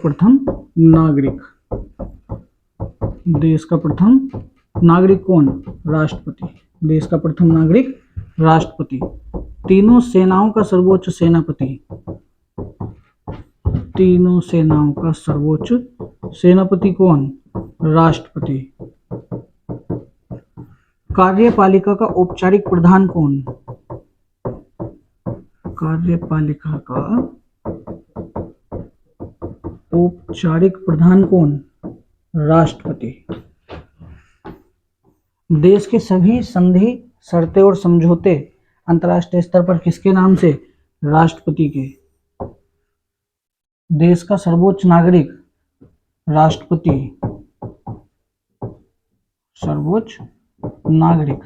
प्रथम नागरिक, देश का प्रथम नागरिक कौन? राष्ट्रपति। देश का प्रथम नागरिक राष्ट्रपति। तीनों सेनाओं का सर्वोच्च सेनापति, तीनों सेनाओं का सर्वोच्च सेनापति कौन? राष्ट्रपति। कार्यपालिका का औपचारिक प्रधान कौन? कार्यपालिका का औपचारिक प्रधान कौन? राष्ट्रपति। देश के सभी संधि, शर्तें और समझौते अंतर्राष्ट्रीय स्तर पर किसके नाम से? राष्ट्रपति के। देश का सर्वोच्च नागरिक राष्ट्रपति, सर्वोच्च नागरिक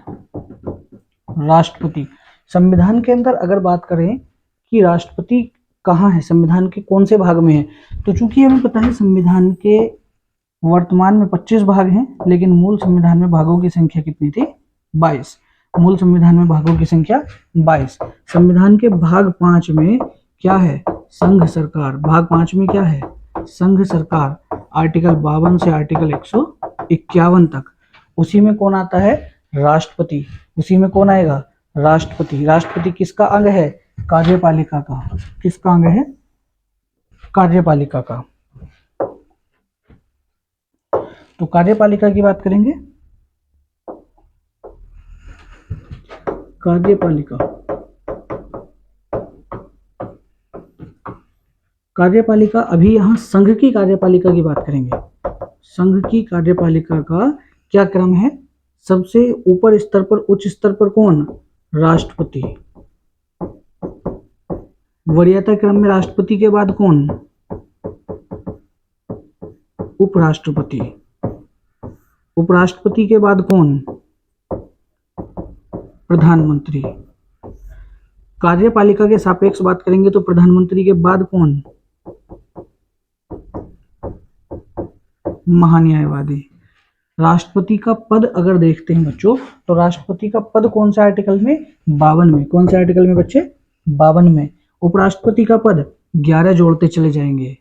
राष्ट्रपति। संविधान के अंदर अगर बात करें कि राष्ट्रपति कहाँ है, संविधान के कौन से भाग में है, तो चूंकि हमें पता है संविधान के वर्तमान में 25 भाग हैं, लेकिन मूल संविधान में भागों की संख्या कितनी थी? 22। मूल संविधान में भागों की संख्या 22। संविधान के भाग 5 में क्या है? संघ सरकार। भाग 5 में क्या है? संघ सरकार। आर्टिकल 52 से आर्टिकल 151 तक। उसी में कौन आता है? राष्ट्रपति। उसी में कौन आएगा? राष्ट्रपति। राष्ट्रपति किसका अंग है? कार्यपालिका का। किसका अंग है? कार्यपालिका का। तो कार्यपालिका की बात करेंगे। कार्यपालिका, कार्यपालिका अभी यहां संघ की कार्यपालिका की बात करेंगे। संघ की कार्यपालिका का क्या क्रम है? सबसे ऊपर स्तर पर, उच्च स्तर पर कौन? राष्ट्रपति। वरीयता क्रम में राष्ट्रपति के बाद कौन? उपराष्ट्रपति। उपराष्ट्रपति के बाद कौन? प्रधानमंत्री। कार्यपालिका के सापेक्ष बात करेंगे तो प्रधानमंत्री के बाद कौन? महान्यायवादी। राष्ट्रपति का पद अगर देखते हैं बच्चों, तो राष्ट्रपति का पद कौन सा आर्टिकल में? 52 में। कौन से आर्टिकल में बच्चे? 52 में। उपराष्ट्रपति का पद 11 जोड़ते चले जाएंगे।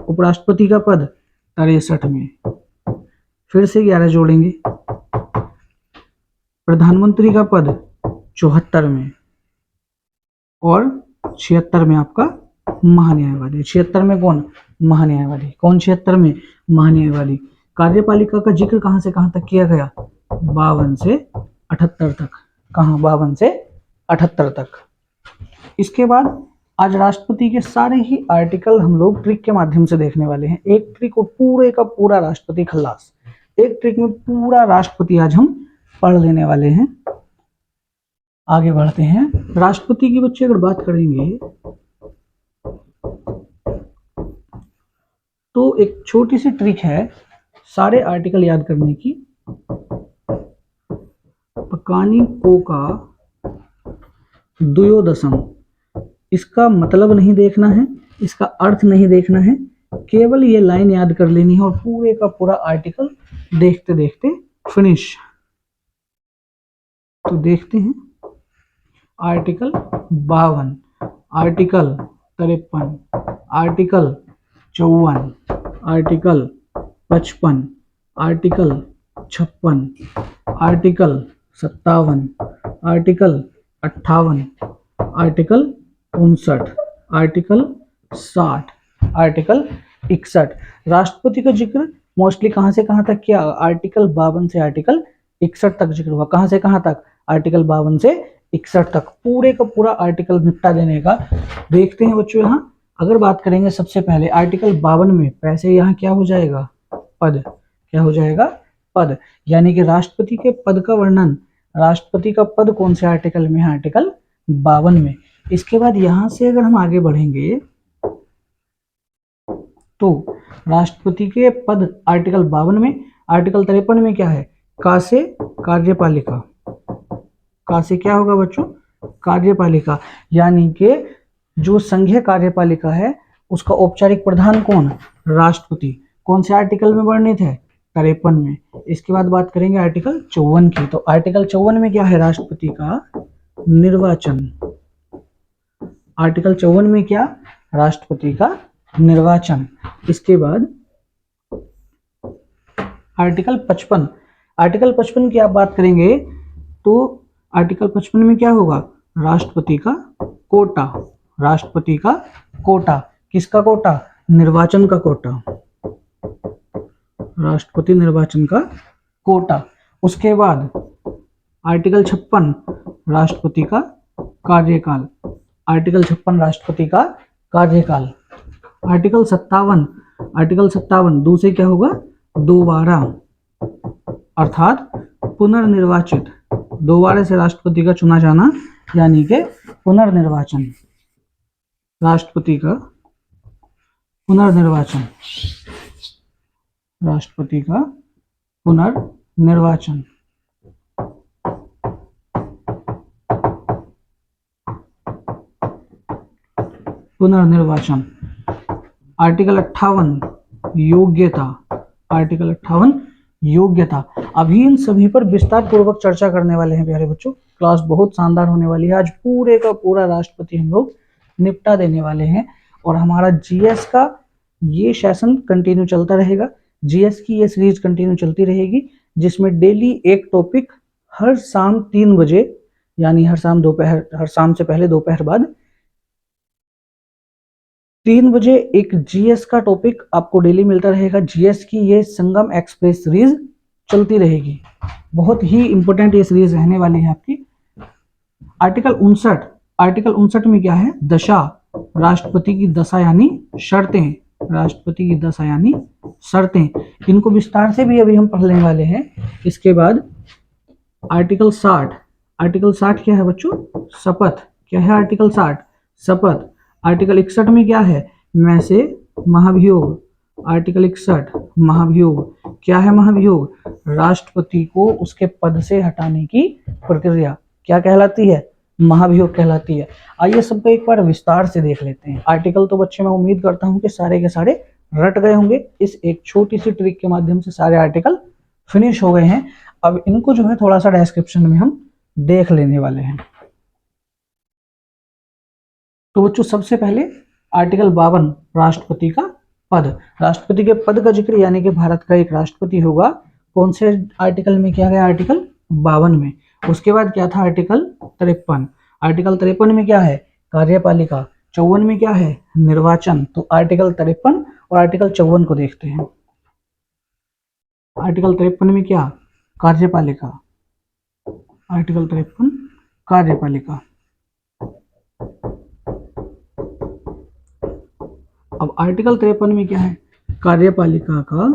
उपराष्ट्रपति का पद 63 में, फिर से 11 जोड़ेंगे। प्रधानमंत्री का पद 74 में, और 76 में आपका महान्यायवादी। 76 में कौन? महान्यायवादी। कौन 76 में? महान्यायवादी। कार्यपालिका का जिक्र कहां से कहां तक किया गया? 52 से 78 तक। कहां? 52 से 78 तक। इसके बाद आज राष्ट्रपति के सारे ही आर्टिकल हम लोग ट्रिक के माध्यम से देखने वाले हैं। एक ट्रिक और पूरे का पूरा राष्ट्रपति खल्लास। एक ट्रिक में पूरा राष्ट्रपति आज हम पढ़ लेने वाले हैं। आगे बढ़ते हैं। राष्ट्रपति की बच्चे अगर बात करेंगे तो एक छोटी सी ट्रिक है सारे आर्टिकल याद करने की। पकानी को का द्वयोदशम, इसका मतलब नहीं देखना है, इसका अर्थ नहीं देखना है, केवल ये लाइन याद कर लेनी है और पूरे का पूरा आर्टिकल देखते देखते फिनिश। तो देखते हैं article 52, article 53, article 54, article 55, article 56, article 57, article 58, article 59, article 60, article 61। राष्ट्रपति का जिक्र मोस्टली कहां से कहां तक किया? आर्टिकल 52 से आर्टिकल 61 तक जिक्र हुआ। कहां से कहां तक? आर्टिकल 52 से 61 तक। पूरे का पूरा आर्टिकल निपटा देने का। देखते हैं बच्चों, यहां अगर बात करेंगे सबसे पहले आर्टिकल 52 में पैसे यहां क्या हो जाएगा? पद। क्या हो जाएगा? पद। यानी कि राष्ट्रपति के पद का वर्णन, राष्ट्रपति का पद कौन से आर्टिकल में है? आर्टिकल 52 में। इसके बाद यहां से अगर हम आगे बढ़ेंगे तो राष्ट्रपति के पद आर्टिकल 52 में। आर्टिकल 53 में क्या है? का से कार्यपालिका। का से क्या होगा बच्चों? कार्यपालिका। यानी कि जो संघीय कार्यपालिका है उसका औपचारिक प्रधान कौन? राष्ट्रपति। कौन से आर्टिकल में वर्णित है? 53 में। इसके बाद बात करेंगे आर्टिकल 54 की। तो आर्टिकल 54 में क्या है? राष्ट्रपति का निर्वाचन। आर्टिकल 54 में क्या? राष्ट्रपति का निर्वाचन। इसके बाद आर्टिकल 55, आर्टिकल 55 की आप बात करेंगे तो आर्टिकल 55 में क्या होगा, राष्ट्रपति का कोटा, राष्ट्रपति का कोटा, किसका कोटा, निर्वाचन का कोटा, राष्ट्रपति निर्वाचन का कोटा। उसके बाद आर्टिकल 56 राष्ट्रपति का कार्यकाल, आर्टिकल 56 राष्ट्रपति का कार्यकाल। आर्टिकल 57, आर्टिकल 57 दूसरे क्या होगा, दोबारा, अर्थात पुनर्निर्वाचित, दोबारा से राष्ट्रपति का चुना जाना, यानी कि पुनर्निर्वाचन, राष्ट्रपति का पुनर्निर्वाचन, राष्ट्रपति का पुनर्निर्वाचन। पुनर्निर्वाचन। आर्टिकल 58 योग्यता, आर्टिकल 58 योग्यता। अभी इन सभी पर विस्तार पूर्वक चर्चा करने वाले हैं प्यारे बच्चों। क्लास बहुत शानदार होने वाली है। आज पूरे का पूरा राष्ट्रपति हम लोग निपटा देने वाले हैं और हमारा जीएस का ये सेशन कंटिन्यू चलता रहेगा। जीएस की ये सीरीज कंटिन्यू चलती रहेगी, जिसमें डेली एक टॉपिक हर शाम 3 बजे, यानी हर शाम से पहले दोपहर बाद 3 बजे एक जीएस का टॉपिक आपको डेली मिलता रहेगा। जीएस की ये संगम एक्सप्रेस सीरीज चलती रहेगी, बहुत ही इंपॉर्टेंट ये सीरीज रहने वाली है आपकी। आर्टिकल 59, आर्टिकल 59 में क्या है, दशा, राष्ट्रपति की दशा यानी शर्तें, राष्ट्रपति की दशा यानी शर्तें, इनको विस्तार से भी अभी हम पढ़ने वाले हैं। इसके बाद आर्टिकल 60, आर्टिकल 60 क्या है बच्चों, शपथ, क्या है आर्टिकल 60, शपथ। आर्टिकल 61 में क्या है, में से महाभियोग, आर्टिकल 61 महाभियोग, क्या है महाभियोग, राष्ट्रपति को उसके पद से हटाने की प्रक्रिया क्या कहलाती है, महाभियोग कहलाती है। आइए सबको एक बार विस्तार से देख लेते हैं। आर्टिकल तो बच्चे मैं उम्मीद करता हूं कि सारे के सारे रट गए होंगे। इस एक छोटी सी ट्रिक के माध्यम से सारे आर्टिकल फिनिश हो गए हैं। अब इनको जो है थोड़ा सा डिस्क्रिप्शन में हम देख लेने वाले हैं। तो बच्चों सबसे पहले आर्टिकल 52 राष्ट्रपति का पद, राष्ट्रपति के पद का जिक्र, यानी कि भारत का एक राष्ट्रपति होगा, कौन से आर्टिकल में किया गया, आर्टिकल 52 में। उसके बाद क्या था, आर्टिकल 53, आर्टिकल 53 में क्या है, कार्यपालिका, 54 में क्या है, निर्वाचन। तो आर्टिकल 53 और आर्टिकल 54 को देखते हैं। आर्टिकल 53 में क्या, कार्यपालिका, आर्टिकल 53 कार्यपालिका। अब आर्टिकल 53 में क्या है, कार्यपालिका का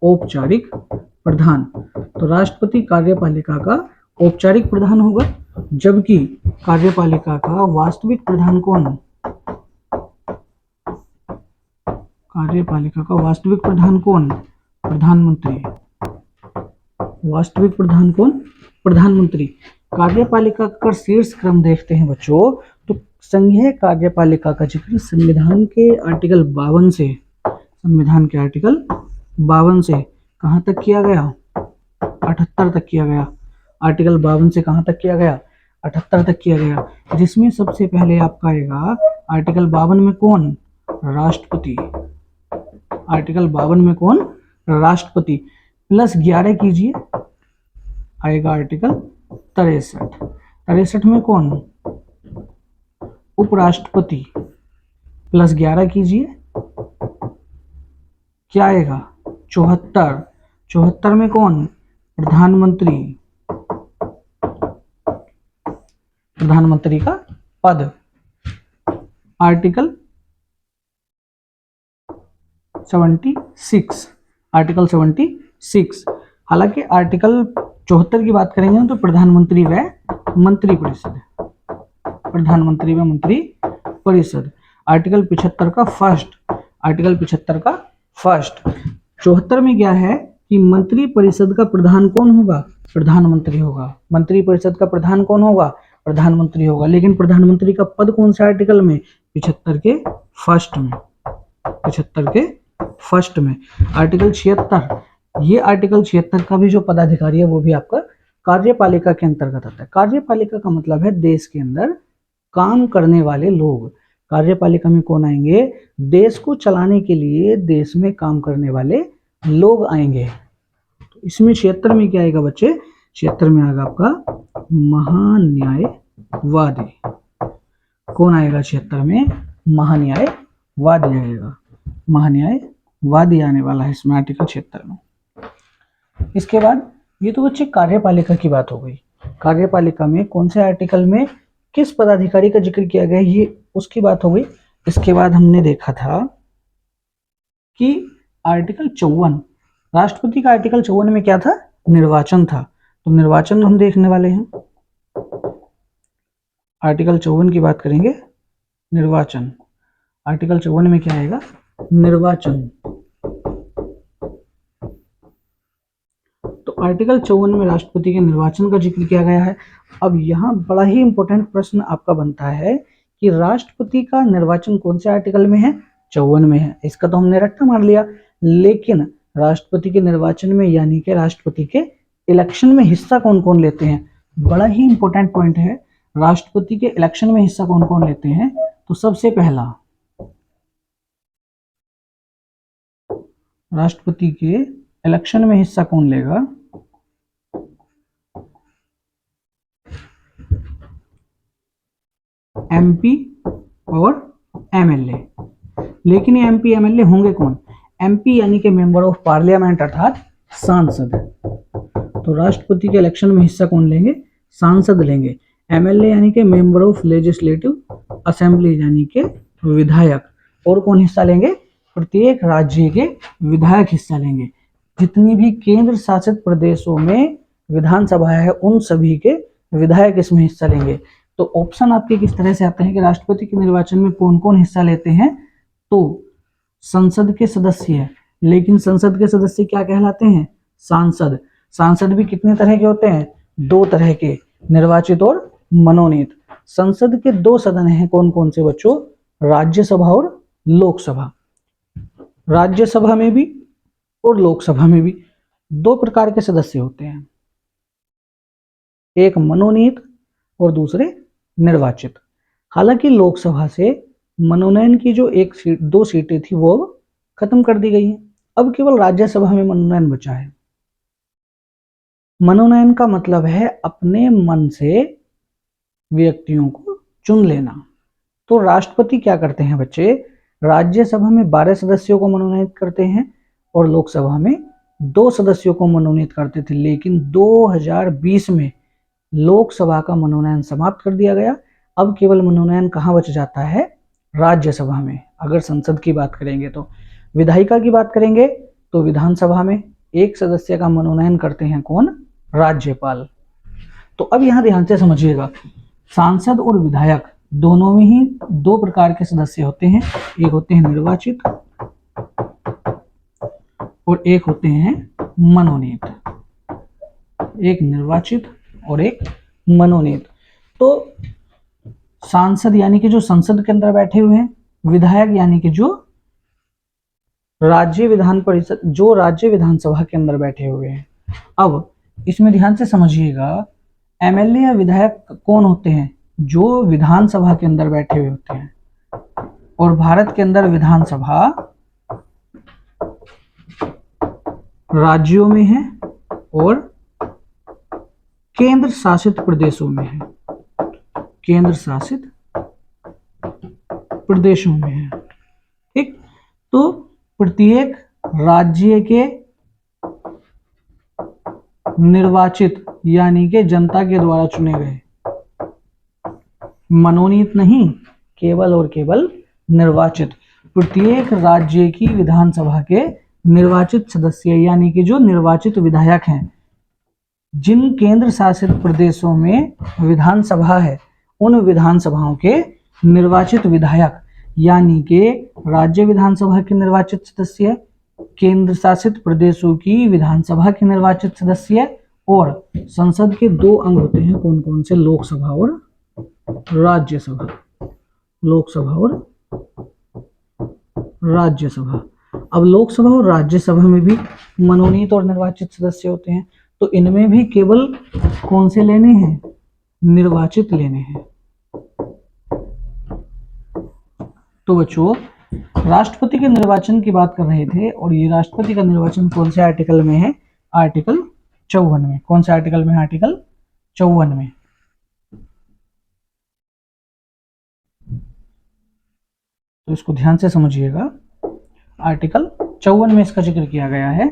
औपचारिक प्रधान। तो राष्ट्रपति कार्यपालिका का औपचारिक प्रधान होगा, जबकि कार्यपालिका का वास्तविक प्रधान कौन, कार्यपालिका का वास्तविक प्रधान कौन, प्रधानमंत्री, वास्तविक प्रधान कौन, प्रधानमंत्री। कार्यपालिका का शीर्ष क्रम देखते हैं बच्चों, तो संघीय कार्यपालिका का जिक्र संविधान के आर्टिकल 52 से, संविधान के आर्टिकल 52 से कहां तक किया गया, 78 तक किया गया। आर्टिकल 52 से कहां तक किया गया, 78 तक किया गया, जिसमें सबसे पहले आपका आएगा आर्टिकल 52 में कौन, राष्ट्रपति, आर्टिकल 52 में कौन, राष्ट्रपति, प्लस 11 कीजिए, आएगा आर्टिकल 63, 63 में कौन, उपराष्ट्रपति, प्लस 11 कीजिए, क्या आएगा, 74, 74 में कौन, प्रधानमंत्री, प्रधानमंत्री का पद। आर्टिकल 76, आर्टिकल 76, हालांकि आर्टिकल 74 की बात करेंगे तो प्रधानमंत्री व मंत्री परिषद, प्रधानमंत्री व मंत्री परिषद। आर्टिकल 75 का फर्स्ट, आर्टिकल 75 का फर्स्ट। 74 में क्या है कि मंत्री परिषद का प्रधान कौन होगा, प्रधानमंत्री होगा। मंत्री परिषद का प्रधान कौन होगा, प्रधानमंत्री होगा। लेकिन प्रधानमंत्री का पद कौन सा आर्टिकल में, 75 के फर्स्ट में, 75 के फर्स्ट में। आर्टिकल 76, ये आर्टिकल 76 का भी जो पदाधिकारी है वो भी आपका कार्यपालिका के अंतर्गत आता है। कार्यपालिका का मतलब है देश के अंदर काम करने वाले लोग। कार्यपालिका में कौन आएंगे? देश को चलाने के लिए देश में काम करने वाले लोग आएंगे। तो इसमें क्षेत्र में क्या आएगा बच्चे? क्षेत्र में आएगा आपका महान्यायवादी। कौन आएगा क्षेत्र में? महान्यायवादी आएगा। महान्यायवादी आने वाला है इसमें आर्टिकल क्षेत्र में। इसके बाद ये तो बच्चे कार्यपालिका की बात हो गई। कार्यपालिका में कौन से आर्टिकल में किस पदाधिकारी का जिक्र किया गया, ये उसकी बात हो गई। इसके बाद हमने देखा था कि आर्टिकल 54, राष्ट्रपति का आर्टिकल 54 में क्या था? निर्वाचन था। तो निर्वाचन हम देखने वाले हैं। आर्टिकल 54 की बात करेंगे, निर्वाचन। आर्टिकल 54 में क्या आएगा? निर्वाचन। तो आर्टिकल 54 में राष्ट्रपति के निर्वाचन का जिक्र किया गया है। अब यहाँ बड़ा ही इंपॉर्टेंट प्रश्न आपका बनता है कि राष्ट्रपति का निर्वाचन कौन से आर्टिकल में है? 54 में है। इसका तो हमने रट्टा मार लिया, लेकिन राष्ट्रपति के निर्वाचन में यानी कि राष्ट्रपति के इलेक्शन में हिस्सा कौन कौन लेते हैं? बड़ा ही इंपॉर्टेंट पॉइंट है। राष्ट्रपति के इलेक्शन में हिस्सा कौन कौन लेते हैं? तो सबसे पहला राष्ट्रपति के इलेक्शन में हिस्सा कौन लेगा? एमपी और एमएलए। लेकिन ये एमपी एमएलए होंगे कौन? एमपी यानी कि मेंबर ऑफ पार्लियामेंट अर्थात सांसद। तो राष्ट्रपति के इलेक्शन में हिस्सा कौन लेंगे? सांसद लेंगे। एमएलए यानी कि मेंबर ऑफ लेजिस्लेटिव असेंबली यानी कि विधायक। और कौन हिस्सा लेंगे? प्रत्येक राज्य के विधायक हिस्सा लेंगे। जितनी भी केंद्र शासित प्रदेशों में विधानसभा है उन सभी के विधायक इसमें हिस्सा लेंगे। तो ऑप्शन आपके किस तरह से आते हैं कि राष्ट्रपति के निर्वाचन में कौन कौन हिस्सा लेते हैं? तो संसद के सदस्य, लेकिन संसद के सदस्य क्या कहलाते हैं? सांसद। सांसद भी कितने तरह के होते हैं? 2 तरह के, निर्वाचित और मनोनीत। संसद के 2 सदन हैं, कौन कौन से बच्चों? राज्यसभा और लोकसभा। राज्यसभा में भी और लोकसभा में भी 2 प्रकार के सदस्य होते हैं, एक मनोनीत और दूसरे निर्वाचित। हालांकि लोकसभा से मनोनयन की जो 2 सीटें थी वो खत्म कर दी गई हैं। अब केवल राज्यसभा में मनोनयन बचा है। मनोनयन का मतलब है अपने मन से व्यक्तियों को चुन लेना। तो राष्ट्रपति क्या करते हैं बच्चे? राज्यसभा में 12 सदस्यों को मनोनीत करते हैं और लोकसभा में 2 सदस्यों को मनोनीत करते थे। लेकिन 2020 में लोकसभा का मनोनयन समाप्त कर दिया गया। अब केवल मनोनयन कहाँ बच जाता है? राज्यसभा में। अगर संसद की बात करेंगे तो, विधायिका की बात करेंगे तो विधानसभा में 1 सदस्य का मनोनयन करते हैं कौन? राज्यपाल। तो अब यहाँ ध्यान से समझिएगा, सांसद और विधायक दोनों में ही 2 प्रकार के सदस्य होते हैं। एक होते हैं निर्वाचित और एक होते हैं मनोनीत। एक निर्वाचित और एक मनोनीत। तो सांसद यानी कि जो संसद के अंदर बैठे हुए हैं, विधायक यानी कि जो राज्य विधान परिषद, जो राज्य विधानसभा के अंदर बैठे हुए हैं। अब इसमें ध्यान से समझिएगा, एमएलए या विधायक कौन होते हैं? जो विधानसभा के अंदर बैठे हुए होते हैं। और भारत के अंदर विधानसभा राज्यों में है और केंद्र शासित प्रदेशों में है। केंद्र शासित प्रदेशों में है। ठीक, तो प्रत्येक राज्य के निर्वाचित यानी कि जनता के द्वारा चुने गए, मनोनीत नहीं, केवल और केवल निर्वाचित, प्रत्येक राज्य की विधानसभा के निर्वाचित सदस्य यानी कि जो निर्वाचित विधायक हैं। जिन केंद्र शासित प्रदेशों में विधानसभा है उन विधानसभाओं के निर्वाचित विधायक यानी कि राज्य विधानसभा के निर्वाचित सदस्य, केंद्र शासित प्रदेशों की विधानसभा के निर्वाचित सदस्य, और संसद के 2 अंग होते हैं, कौन कौन से? लोकसभा और राज्यसभा। लोकसभा और राज्यसभा। अब लोकसभा और राज्यसभा में भी मनोनीत और निर्वाचित सदस्य होते हैं। तो इनमें भी केवल कौन से लेने हैं? निर्वाचित लेने हैं। तो बच्चों राष्ट्रपति के निर्वाचन की बात कर रहे थे, और ये राष्ट्रपति का निर्वाचन कौन से आर्टिकल में है? आर्टिकल 54 में। कौन से आर्टिकल में? आर्टिकल 54 में। तो इसको ध्यान से समझिएगा। आर्टिकल 54 में इसका जिक्र किया गया है,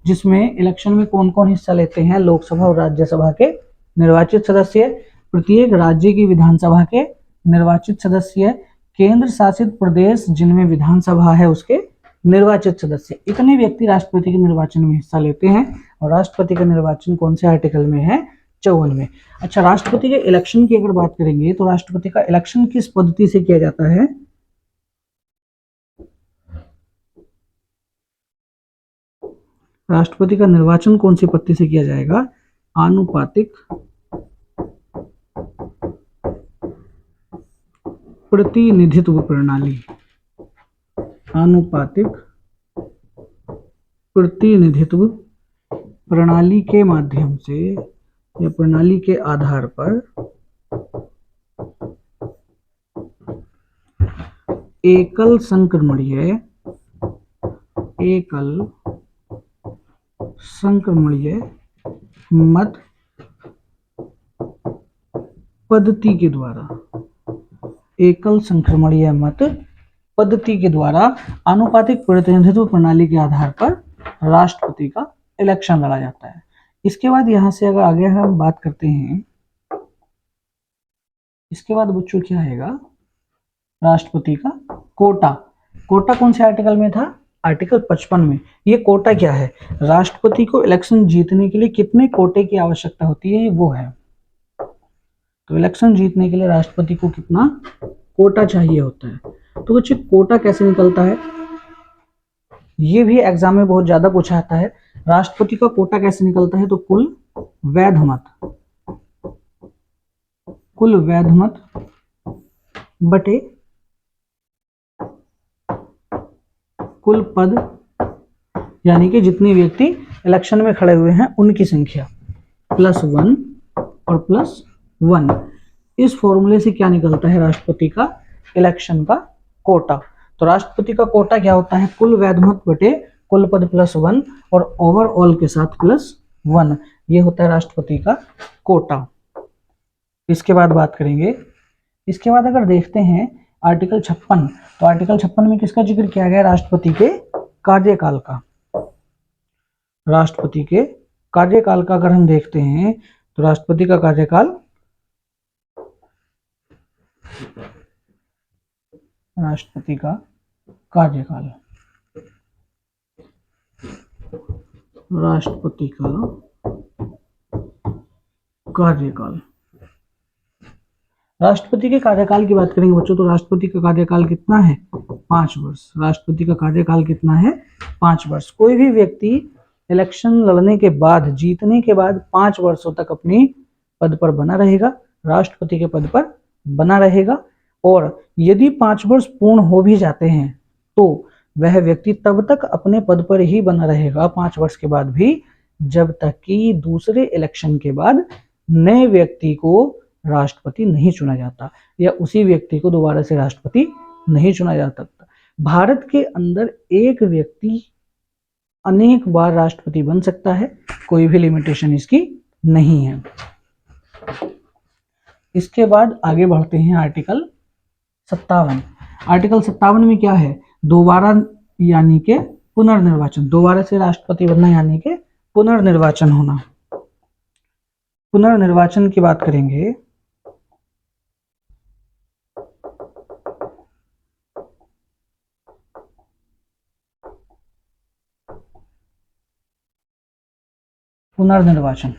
जिसमें इलेक्शन में कौन कौन हिस्सा लेते हैं? लोकसभा और राज्यसभा के निर्वाचित सदस्य, प्रत्येक राज्य की विधानसभा के निर्वाचित सदस्य, केंद्र शासित प्रदेश जिनमें विधानसभा है उसके निर्वाचित सदस्य। इतने व्यक्ति राष्ट्रपति के निर्वाचन में हिस्सा लेते हैं, और राष्ट्रपति का निर्वाचन कौन से आर्टिकल में है? 54 में। अच्छा, राष्ट्रपति के इलेक्शन की अगर बात करेंगे तो राष्ट्रपति का इलेक्शन किस पद्धति से किया जाता है? राष्ट्रपति का निर्वाचन कौन सी पद्धति से किया जाएगा? आनुपातिक प्रतिनिधित्व प्रणाली। आनुपातिक प्रतिनिधित्व प्रणाली के माध्यम से या प्रणाली के आधार पर एकल संक्रमणीय मत पद्धति के द्वारा, एकल संक्रमणीय मत पद्धति के द्वारा आनुपातिक प्रतिनिधित्व प्रणाली के आधार पर राष्ट्रपति का इलेक्शन लड़ा जाता है। इसके बाद यहां से अगर आगे हम बात करते हैं, इसके बाद बच्चों क्या आएगा? राष्ट्रपति का कोटा। कोटा कौन से आर्टिकल में था? आर्टिकल 55 में। ये कोटा क्या है? राष्ट्रपति को इलेक्शन जीतने के लिए कितने कोटे की आवश्यकता होती है, वो है। तो इलेक्शन जीतने के लिए राष्ट्रपति को कितना कोटा चाहिए होता है। तो बच्चे कोटा कैसे निकलता है? ये भी एग्जाम में बहुत ज्यादा पूछा जाता है। राष्ट्रपति का कोटा कैसे निकलता है? तो कुल वैध मत बटे कुल पद, यानी कि जितने व्यक्ति इलेक्शन में खड़े हुए हैं उनकी संख्या +1 और +1। इस फॉर्मूले से क्या निकलता है? राष्ट्रपति का इलेक्शन का कोटा। तो राष्ट्रपति का कोटा क्या होता है? कुल वैध मत बटे कुल पद +1 और ओवरऑल के साथ +1। ये होता है राष्ट्रपति का कोटा। इसके बाद बात करेंगे, इसके बाद अगर देखते हैं आर्टिकल 56, तो आर्टिकल 56 में किसका जिक्र किया गया? राष्ट्रपति के कार्यकाल का। राष्ट्रपति के कार्यकाल का अगर हम देखते हैं तो राष्ट्रपति का कार्यकाल, राष्ट्रपति का कार्यकाल, राष्ट्रपति का कार्यकाल, राष्ट्रपति के कार्यकाल की बात करेंगे बच्चों, तो राष्ट्रपति का कार्यकाल कितना है? 5 वर्ष। राष्ट्रपति का कार्यकाल कितना है? 5 वर्ष। कोई भी व्यक्ति इलेक्शन लड़ने के बाद, जीतने के बाद 5 वर्षों तक अपनी पद पर बना रहेगा, राष्ट्रपति के पद पर बना रहेगा। और यदि 5 वर्ष पूर्ण हो भी जाते हैं तो वह व्यक्ति तब तक अपने पद पर ही बना रहेगा 5 वर्ष के बाद भी, जब तक कि दूसरे इलेक्शन के बाद नए व्यक्ति को राष्ट्रपति नहीं चुना जाता, या उसी व्यक्ति को दोबारा से राष्ट्रपति नहीं चुना जाता। भारत के अंदर एक व्यक्ति अनेक बार राष्ट्रपति बन सकता है, कोई भी लिमिटेशन इसकी नहीं है। इसके बाद आगे बढ़ते हैं आर्टिकल 57। आर्टिकल 57 में क्या है? दोबारा यानी के पुनर्निर्वाचन। दोबारा से राष्ट्रपति बनना यानी के पुनर्निर्वाचन होना। पुनर्निर्वाचन की बात करेंगे, पुनर्निर्वाचन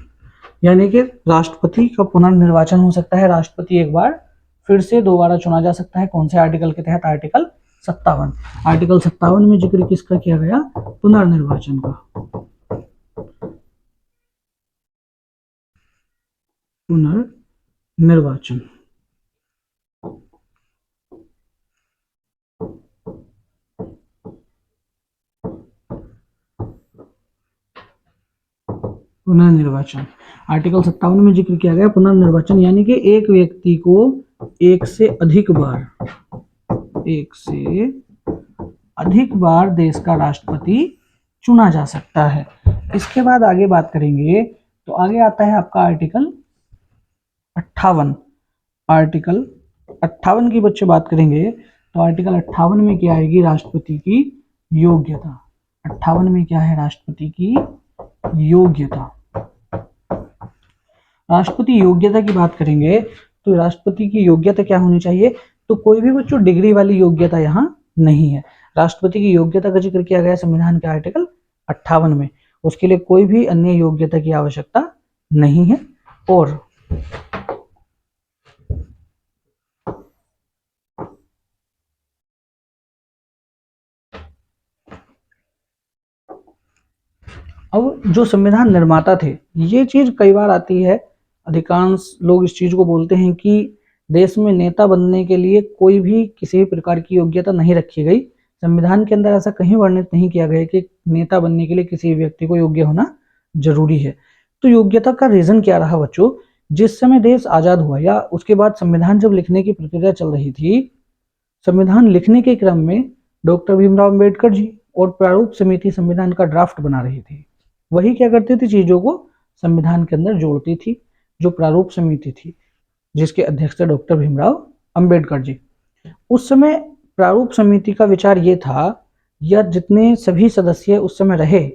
यानी कि राष्ट्रपति का पुनर्निर्वाचन हो सकता है। राष्ट्रपति एक बार फिर से दोबारा चुना जा सकता है। कौन से आर्टिकल के तहत? आर्टिकल 57। आर्टिकल 57 में जिक्र किसका किया गया? पुनर्निर्वाचन का। पुनर्निर्वाचन। पुनर्निर्वाचन आर्टिकल 57 में जिक्र किया गया पुनर्निर्वाचन, यानी कि एक व्यक्ति को एक से अधिक बार एक से अधिक बार देश का राष्ट्रपति चुना जा सकता है। इसके बाद आगे बात करेंगे तो आगे आता है आपका आर्टिकल 58। आर्टिकल 58 की बच्चे बात करेंगे तो आर्टिकल 58 में क्या आएगी, राष्ट्रपति की योग्यता। 58 में क्या है, राष्ट्रपति की योग्यता। राष्ट्रपति योग्यता की बात करेंगे तो राष्ट्रपति की योग्यता क्या होनी चाहिए, तो कोई भी बच्चों डिग्री वाली योग्यता यहाँ नहीं है। राष्ट्रपति की योग्यता का जिक्र किया गया संविधान के आर्टिकल 58 में, उसके लिए कोई भी अन्य योग्यता की आवश्यकता नहीं है। और अब जो संविधान निर्माता थे, ये चीज कई बार आती है, अधिकांश लोग इस चीज को बोलते हैं कि देश में नेता बनने के लिए कोई भी किसी भी प्रकार की योग्यता नहीं रखी गई। संविधान के अंदर ऐसा कहीं वर्णित नहीं किया गया कि नेता बनने के लिए किसी व्यक्ति को योग्य होना जरूरी है। तो योग्यता का रीजन क्या रहा बच्चों, जिस समय देश आजाद हुआ या उसके बाद संविधान जब लिखने की प्रक्रिया चल रही थी, संविधान लिखने के क्रम में डॉक्टर भीमराव अंबेडकर जी और प्रारूप समिति संविधान का ड्राफ्ट बना रही थी। वही क्या करती थी, चीजों को संविधान के अंदर जोड़ती थी। जो प्रारूप समिति थी जिसके अध्यक्ष थे डॉक्टर भीमराव अंबेडकर जी, उस समय प्रारूप समिति का विचार ये था, या जितने सभी सदस्य उस समय रहे,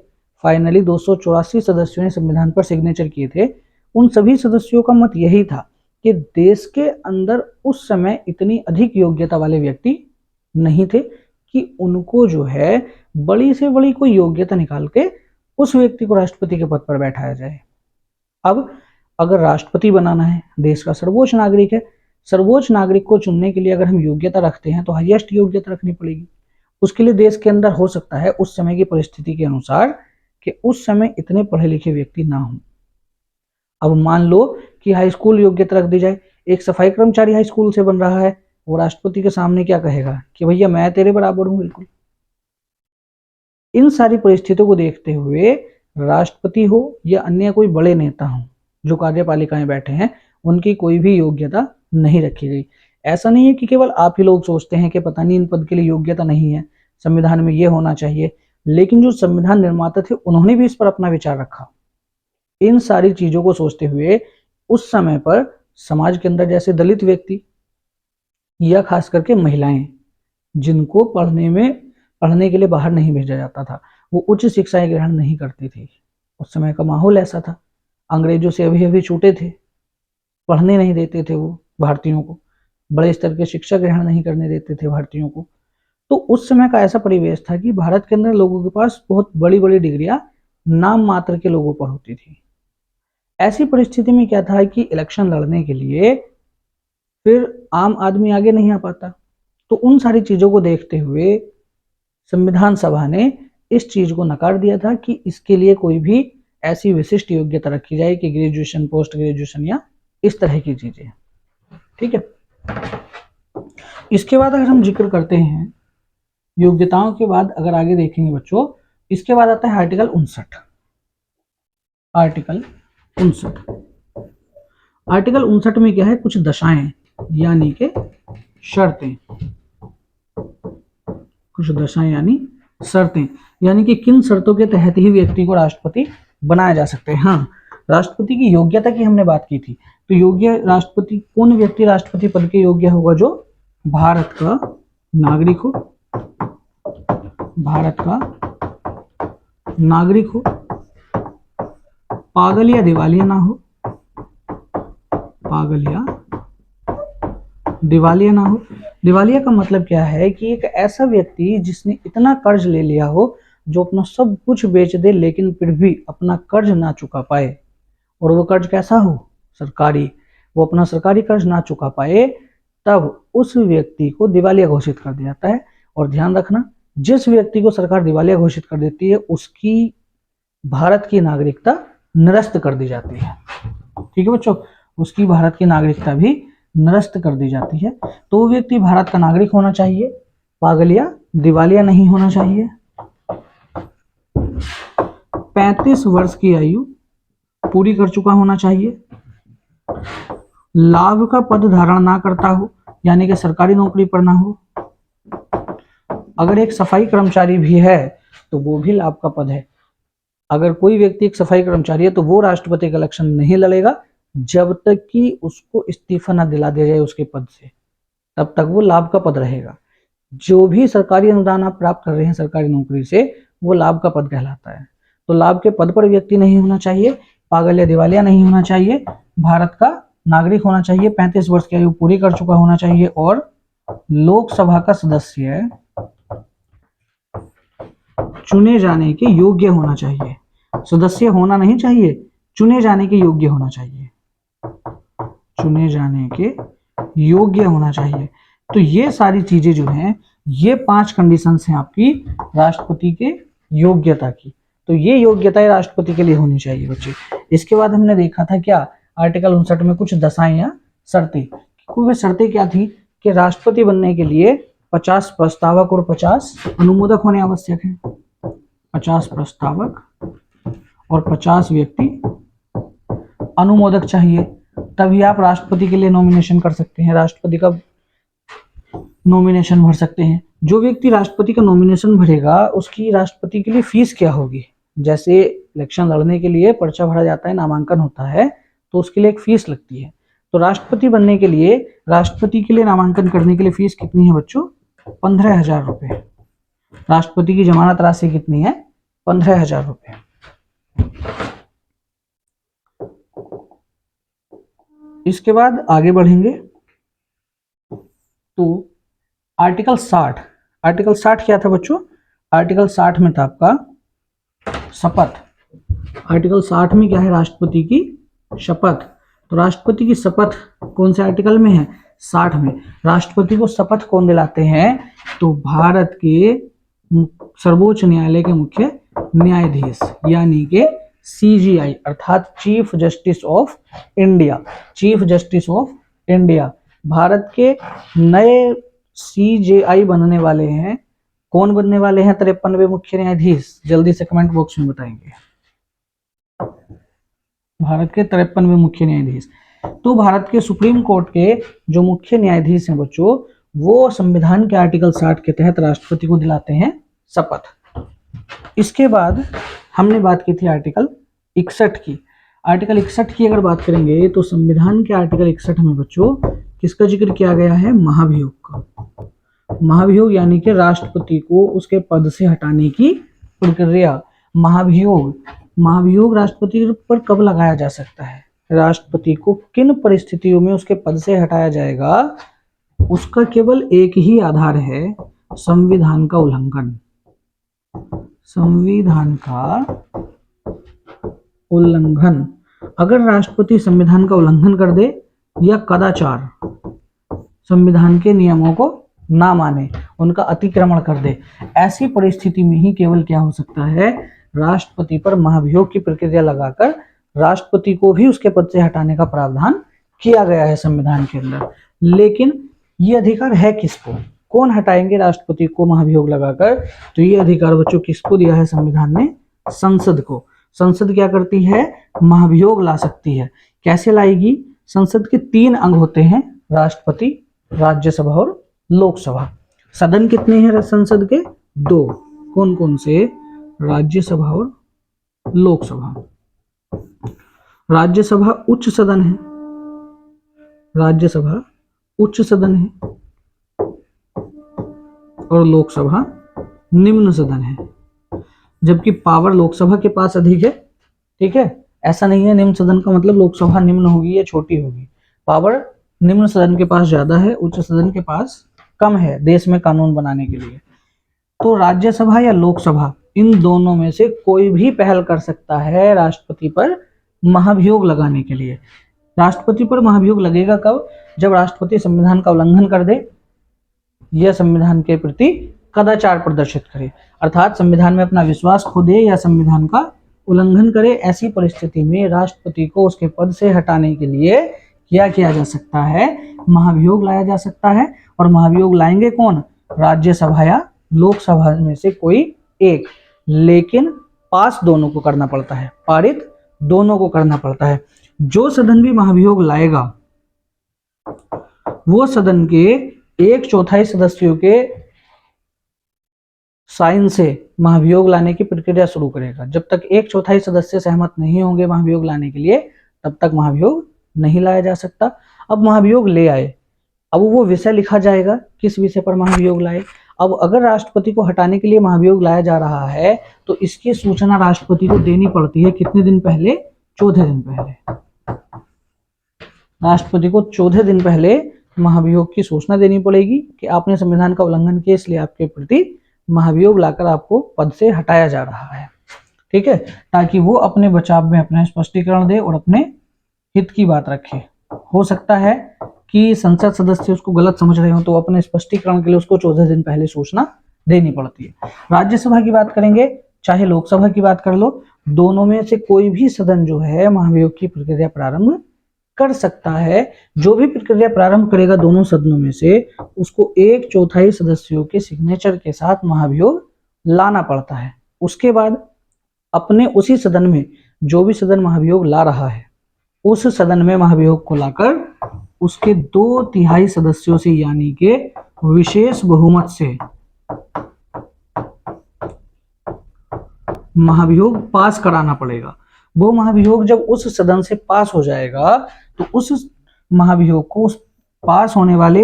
फाइनली 284 सदस्यों ने संविधान पर सिग्नेचर किए थे, उन सभी सदस्यों का मत यही था कि देश के अंदर उस समय इतनी अधिक योग्यता वाले व्यक्ति नहीं थे कि उनको जो है बड़ी से बड़ी कोई योग्यता निकाल के उस व्यक्ति को राष्ट्रपति के पद पर बैठाया जाए। अब अगर राष्ट्रपति बनाना है, देश का सर्वोच्च नागरिक है, सर्वोच्च नागरिक को चुनने के लिए अगर हम योग्यता रखते हैं तो हाईएस्ट योग्यता रखनी पड़ेगी। उसके लिए देश के अंदर हो सकता है उस समय की परिस्थिति के अनुसार कि उस समय इतने पढ़े लिखे व्यक्ति ना हो। अब मान लो कि हाई स्कूल योग्यता रख दी जाए, एक सफाई कर्मचारी हाई स्कूल से बन रहा है, वो राष्ट्रपति के सामने क्या कहेगा कि भैया मैं तेरे बराबर हूं बिल्कुल। इन सारी परिस्थितियों को देखते हुए राष्ट्रपति हो या अन्य कोई बड़े नेता हो जो कार्यपालिकाएं बैठे हैं, उनकी कोई भी योग्यता नहीं रखी गई। ऐसा नहीं है कि केवल आप ही लोग सोचते हैं कि पता नहीं इन पद के लिए योग्यता नहीं है, संविधान में ये होना चाहिए, लेकिन जो संविधान निर्माता थे उन्होंने भी इस पर अपना विचार रखा। इन सारी चीजों को सोचते हुए उस समय पर समाज के अंदर जैसे दलित व्यक्ति या खास करके महिलाएं, जिनको पढ़ने के लिए बाहर नहीं भेजा जाता था, वो उच्च शिक्षाएं ग्रहण नहीं करती थी। उस समय का माहौल ऐसा था, अंग्रेजों से अभी अभी छूटे थे, पढ़ने नहीं देते थे वो भारतीयों को, बड़े स्तर के शिक्षा ग्रहण नहीं करने देते थे भारतीयों को। तो उस समय का ऐसा परिवेश था कि भारत के अंदर लोगों के पास बहुत बड़ी बड़ी डिग्रियां नाम मात्र के लोगों पर होती थी। ऐसी परिस्थिति में क्या था कि इलेक्शन लड़ने के लिए फिर आम आदमी आगे नहीं आ पाता। तो उन सारी चीजों को देखते हुए संविधान सभा ने इस चीज को नकार दिया था कि इसके लिए कोई भी ऐसी विशिष्ट योग्यता रखी जाए कि ग्रेजुएशन, पोस्ट ग्रेजुएशन या इस तरह की चीजें। ठीक है, इसके बाद अगर हम जिक्र करते हैं योग्यताओं के बाद, अगर आगे देखेंगे बच्चों, इसके बाद आता है आर्टिकल 59। आर्टिकल 59, आर्टिकल 59 में क्या है, कुछ दशाएं यानी कि शर्तें, कुछ दशाएं यानी शर्तें, यानी कि किन शर्तों के तहत ही व्यक्ति को राष्ट्रपति बनाया जा सकता है। हाँ, राष्ट्रपति की योग्यता की हमने बात की थी, तो योग्य राष्ट्रपति, कौन व्यक्ति राष्ट्रपति पद के योग्य होगा, जो भारत का नागरिक हो, भारत का नागरिक हो, पागल या दिवालिया ना हो, पागल या दिवालिया ना हो। दिवालिया का मतलब क्या है कि एक ऐसा व्यक्ति जिसने इतना कर्ज ले लिया हो, जो अपना सब कुछ बेच दे लेकिन फिर भी अपना कर्ज ना चुका पाए, और वो कर्ज कैसा हो, सरकारी, वो अपना सरकारी कर्ज ना चुका पाए, तब उस व्यक्ति को दिवालिया घोषित कर दिया जाता है। और ध्यान रखना, जिस व्यक्ति को सरकार दिवालिया घोषित कर देती है उसकी भारत की नागरिकता निरस्त कर दी जाती है। ठीक है बच्चों, उसकी भारत की नागरिकता भी निरस्त कर दी जाती है। तो वो व्यक्ति भारत का नागरिक होना चाहिए, पागल या दिवालिया नहीं होना चाहिए, 35 वर्ष की आयु पूरी कर चुका होना चाहिए, लाभ का पद धारण ना करता हो, यानी कि सरकारी नौकरी पर ना हो, अगर एक सफाई कर्मचारी भी है तो वो भी लाभ का पद है। अगर कोई व्यक्ति एक सफाई कर्मचारी है तो वो राष्ट्रपति का इलेक्शन नहीं लड़ेगा जब तक कि उसको इस्तीफा न दिला दिया जाए उसके पद से, तब तक वो लाभ का पद रहेगा। जो भी सरकारी अनुदान आप प्राप्त कर रहे हैं सरकारी नौकरी से, वो लाभ का पद कहलाता है। तो लाभ के पद पर व्यक्ति नहीं होना चाहिए, पागल या दिवालिया नहीं होना चाहिए, भारत का नागरिक होना चाहिए, 35 वर्ष की आयु पूरी कर चुका होना चाहिए और लोकसभा का सदस्य चुने जाने के योग्य होना चाहिए। सदस्य होना नहीं चाहिए, चुने जाने के योग्य होना चाहिए, चुने जाने के योग्य होना चाहिए। तो ये सारी चीजें जो हैं, ये 5 कंडीशंस हैं आपकी राष्ट्रपति के योग्यता की। तो ये योग्यताएं राष्ट्रपति के लिए होनी चाहिए बच्चे। इसके बाद हमने देखा था क्या, आर्टिकल 59 में कुछ दशाएं या शर्तें। वो शर्तें क्या थी कि राष्ट्रपति बनने के लिए 50 प्रस्तावक और 50 अनुमोदक होने आवश्यक है। 50 प्रस्तावक और 50 व्यक्ति अनुमोदक चाहिए, तभी आप राष्ट्रपति के लिए नॉमिनेशन कर सकते हैं, राष्ट्रपति का नॉमिनेशन भर सकते हैं। जो व्यक्ति राष्ट्रपति का नॉमिनेशन भरेगा उसकी राष्ट्रपति के लिए फीस क्या होगी। जैसे इलेक्शन लड़ने के लिए पर्चा भरा जाता है, नामांकन होता है, तो उसके लिए एक फीस लगती है। तो राष्ट्रपति बनने के लिए, राष्ट्रपति के लिए नामांकन करने के लिए फीस कितनी है बच्चों? 15,000 रुपये। राष्ट्रपति की जमानत राशि कितनी है? 15,000 रुपये। इसके बाद आगे बढ़ेंगे तो आर्टिकल 60। आर्टिकल 60 क्या था बच्चों? आर्टिकल 60 में था आपका शपथ। आर्टिकल 60 में क्या है? राष्ट्रपति की शपथ। तो राष्ट्रपति की शपथ कौन से आर्टिकल में है? 60 में। राष्ट्रपति को शपथ कौन दिलाते हैं? तो भारत के सर्वोच्च न्यायालय के मुख्य न्यायाधीश यानी कि CJI अर्थात chief justice of India. Chief justice of India Bharat के नए CJI बनने वाले हैं। कौन बनने वाले हैं? 53वें मुख्य न्यायाधीश। जल्दी से कमेंट बॉक्स में बताएंगे। भारत के 53वें मुख्य न्यायाधीश। तो भारत के सुप्रीम कोर्ट के जो मुख्य न्यायाधीश हैं बच्चों, वो संविधान के आर्टिकल 60 के तहत राष्ट्रपति को दिलाते हैं शपथ। इसके बाद हमने बात की थी आर्टिकल 61 की। आर्टिकल 61 की अगर बात करेंगे तो संविधान के आर्टिकल 61 में बच्चों किसका जिक्र किया गया है? महाभियोग का। महाभियोग यानी कि राष्ट्रपति को उसके पद से हटाने की प्रक्रिया। महाभियोग राष्ट्रपति पर कब लगाया जा सकता है? राष्ट्रपति को किन परिस्थितियों में उसके पद से हटाया जाएगा? उसका केवल एक ही आधार है, संविधान का उल्लंघन। संविधान का उल्लंघन। अगर राष्ट्रपति संविधान का उल्लंघन कर दे या कदाचार संविधान के नियमों को ना माने, उनका अतिक्रमण कर दे, ऐसी परिस्थिति में ही केवल क्या हो सकता है? राष्ट्रपति पर महाभियोग की प्रक्रिया लगाकर राष्ट्रपति को भी उसके पद से हटाने का प्रावधान किया गया है संविधान के अंदर। लेकिन ये अधिकार है किसको? कौन हटाएंगे राष्ट्रपति को महाभियोग लगाकर? तो ये अधिकार बच्चों किसको दिया है संविधान ने? संसद को। संसद क्या करती है? महाभियोग ला सकती है। कैसे लाएगी? संसद के 3 अंग होते हैं, राष्ट्रपति, राज्यसभा और लोकसभा। सदन कितने हैं संसद के? 2। कौन कौन से? राज्यसभा और लोकसभा। राज्यसभा उच्च सदन है, राज्यसभा उच्च सदन है और लोकसभा निम्न सदन है। जबकि पावर लोकसभा के पास अधिक है, ठीक है। ऐसा नहीं है निम्न सदन का मतलब लोकसभा निम्न होगी या छोटी होगी। पावर निम्न सदन के पास ज्यादा है, उच्च सदन के पास कम है देश में कानून बनाने के लिए। तो राज्यसभा या लोकसभा, इन दोनों में से कोई भी पहल कर सकता है राष्ट्रपति पर महाभियोग लगाने के लिए। राष्ट्रपति पर महाभियोग लगेगा कब? जब राष्ट्रपति संविधान का उल्लंघन कर दे या संविधान के प्रति कदाचार प्रदर्शित करे, अर्थात संविधान में अपना विश्वास खो दे या संविधान का उल्लंघन करे। ऐसी परिस्थिति में राष्ट्रपति को उसके पद से हटाने के लिए क्या किया जा सकता है? महाभियोग लाया जा सकता है। और महाभियोग लाएंगे कौन? राज्यसभा या लोकसभा में से कोई एक। लेकिन पास दोनों को करना पड़ता है, पारित दोनों को करना पड़ता है। जो सदन भी महाभियोग लाएगा वो सदन के 1/4 सदस्यों के साइन से महाभियोग लाने की प्रक्रिया शुरू करेगा। जब तक 1/4 सदस्य सहमत नहीं होंगे महाभियोग लाने के लिए, तब तक महाभियोग नहीं लाया जा सकता। अब महाभियोग ले आए, अब वो विषय लिखा जाएगा किस विषय पर महाभियोग लाए। अब अगर राष्ट्रपति को हटाने के लिए महाभियोग लाया जा रहा है तो इसकी सूचना राष्ट्रपति को देनी पड़ती है कितने दिन पहले? 14 दिन पहले। राष्ट्रपति को 14 दिन पहले महाभियोग की सूचना देनी पड़ेगी कि आपने संविधान का उल्लंघन किया, इसलिए आपके प्रति महाभियोग लाकर आपको पद से हटाया जा रहा है। ठीक है, ताकि वो अपने बचाव में अपना स्पष्टीकरण दे और अपने हित की बात रखे। हो सकता है कि संसद सदस्य उसको गलत समझ रहे हो, तो अपने स्पष्टीकरण के लिए उसको 14 दिन पहले सूचना देनी पड़ती है। राज्यसभा की बात करेंगे, चाहे लोकसभा की बात कर लो, दोनों में से कोई भी सदन जो है महाभियोग की प्रक्रिया प्रारंभ कर सकता है। जो भी प्रक्रिया प्रारंभ करेगा दोनों सदनों में से, उसको 1/4 सदस्यों के सिग्नेचर के साथ महाभियोग लाना पड़ता है। उसके बाद अपने उसी सदन में, जो भी सदन महाभियोग ला रहा है, उस सदन में महाभियोग को लाकर उसके 2/3 सदस्यों से, यानी के विशेष बहुमत से महाभियोग पास कराना पड़ेगा। वो महाभियोग जब उस सदन से पास हो जाएगा तो उस महाभियोग को, उस पास होने वाले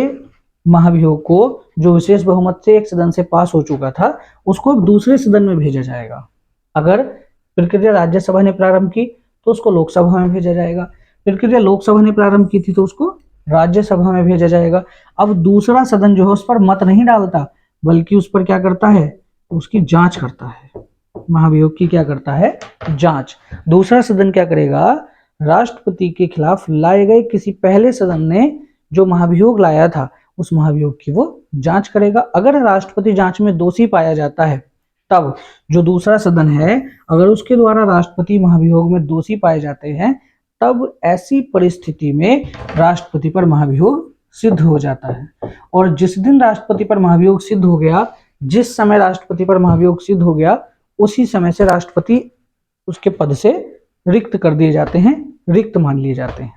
महाभियोग को, जो विशेष बहुमत से एक सदन से पास हो चुका था, उसको दूसरे सदन में भेजा जाएगा। अगर प्रक्रिया राज्यसभा ने प्रारंभ की तो उसको लोकसभा में भेजा जाएगा, प्रक्रिया लोकसभा ने प्रारंभ की थी तो उसको राज्यसभा में भेजा जाएगा। अब दूसरा सदन जो है उस पर मत नहीं डालता, बल्कि उस पर क्या करता है? उसकी जांच करता है। महाभियोग की क्या करता है? जांच। दूसरा सदन क्या करेगा? राष्ट्रपति के खिलाफ लाए गए किसी पहले सदन ने जो महाभियोग लाया था, उस महाभियोग की वो जांच करेगा। अगर राष्ट्रपति जांच में दोषी पाया जाता है, तब जो दूसरा सदन है, अगर उसके द्वारा राष्ट्रपति महाभियोग में दोषी पाए जाते हैं, तब ऐसी परिस्थिति में राष्ट्रपति पर महाभियोग सिद्ध हो जाता है। और जिस दिन राष्ट्रपति पर महाभियोग सिद्ध हो गया, जिस समय राष्ट्रपति पर महाभियोग सिद्ध हो गया, उसी समय से राष्ट्रपति उसके पद से रिक्त कर दिए जाते हैं, रिक्त मान लिए जाते हैं।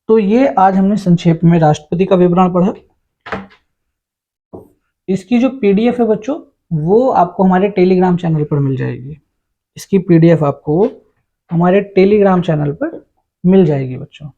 तो ये आज हमने संक्षेप में राष्ट्रपति का विवरण पढ़ा। इसकी जो पीडीएफ है बच्चों, वो आपको हमारे टेलीग्राम चैनल पर मिल जाएगी। इसकी पीडीएफ आपको हमारे टेलीग्राम चैनल पर मिल जाएगी बच्चों।